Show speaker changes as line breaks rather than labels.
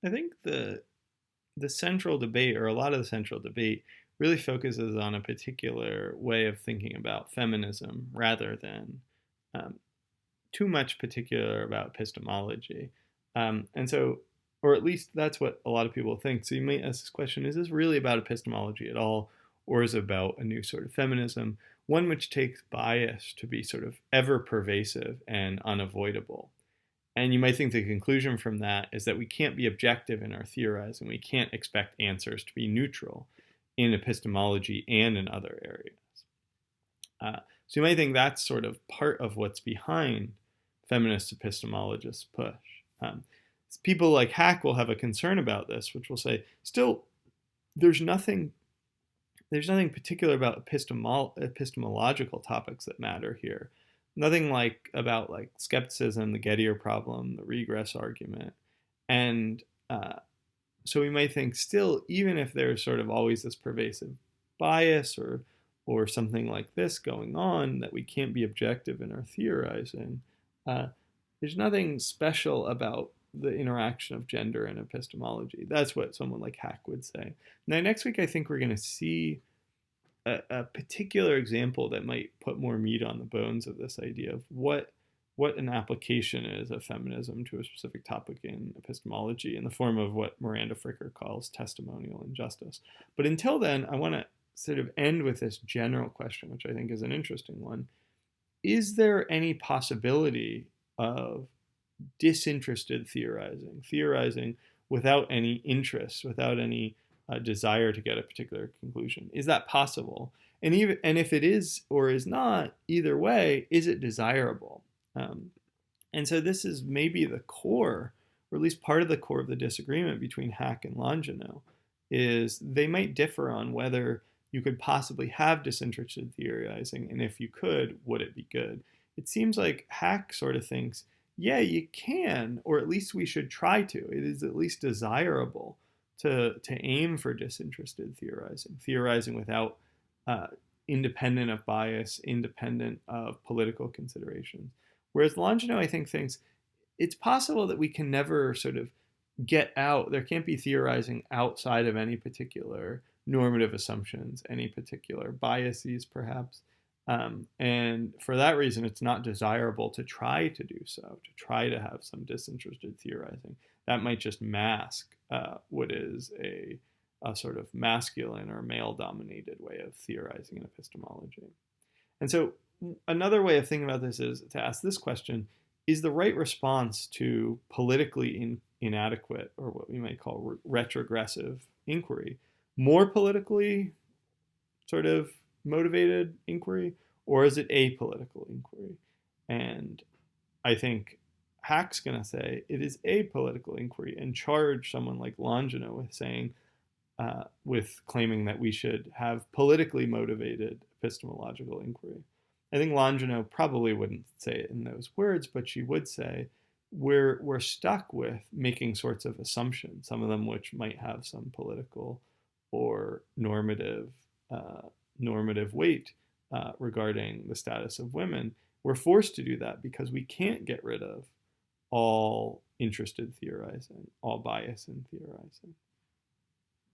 I think the central debate, or a lot of the central debate, really focuses on a particular way of thinking about feminism rather than um, too much particular about epistemology. And so, or at least that's what a lot of people think. So you might ask this question: is this really about epistemology at all, or is it about a new sort of feminism, one which takes bias to be sort of ever pervasive and unavoidable? And you might think the conclusion from that is that we can't be objective in our theorizing. We can't expect answers to be neutral in epistemology and in other areas. So you might think that's sort of part of what's behind feminist epistemologists' push. Um, People like Hack will have a concern about this, which will say, still, there's nothing particular about epistemological topics that matter here. Nothing like about like skepticism, the Gettier problem, the regress argument, and so we might think still, even if there's sort of always this pervasive bias or something like this going on, that we can't be objective in our theorizing. Uh, there's nothing special about the interaction of gender and epistemology. That's what someone like Hack would say. Now, next week, I think we're going to see a particular example that might put more meat on the bones of this idea of what an application is of feminism to a specific topic in epistemology in the form of what Miranda Fricker calls testimonial injustice. But until then, I want to sort of end with this general question, which I think is an interesting one. Is there any possibility of disinterested theorizing without any interest, without any desire to get a particular conclusion? Is that possible? And if it is or is not, either way, is it desirable? Um, and so this is maybe the core, or at least part of the core of the disagreement between Hack and Longino, is they might differ on whether you could possibly have disinterested theorizing, and if you could, would it be good? It seems like Hack sort of thinks, yeah, you can, or at least we should try to. It is at least desirable to aim for disinterested theorizing without independent of bias, independent of political considerations. Whereas Longino, I think, thinks it's possible that we can never sort of get out. There can't be theorizing outside of any particular normative assumptions, any particular biases, perhaps. And for that reason, it's not desirable to try to do so, to try to have some disinterested theorizing. That might just mask what is a sort of masculine or male-dominated way of theorizing in epistemology. And so another way of thinking about this is to ask this question: is the right response to politically inadequate, or what we might call retrogressive inquiry, more politically sort of motivated inquiry, or is it apolitical inquiry? And I think Hack's going to say it is apolitical inquiry and charge someone like Longino with saying, with claiming that we should have politically motivated epistemological inquiry. I think Longino probably wouldn't say it in those words, but she would say we're stuck with making sorts of assumptions, some of them which might have some political or normative weight regarding the status of women. We're forced to do that because we can't get rid of all interested theorizing, all bias in theorizing.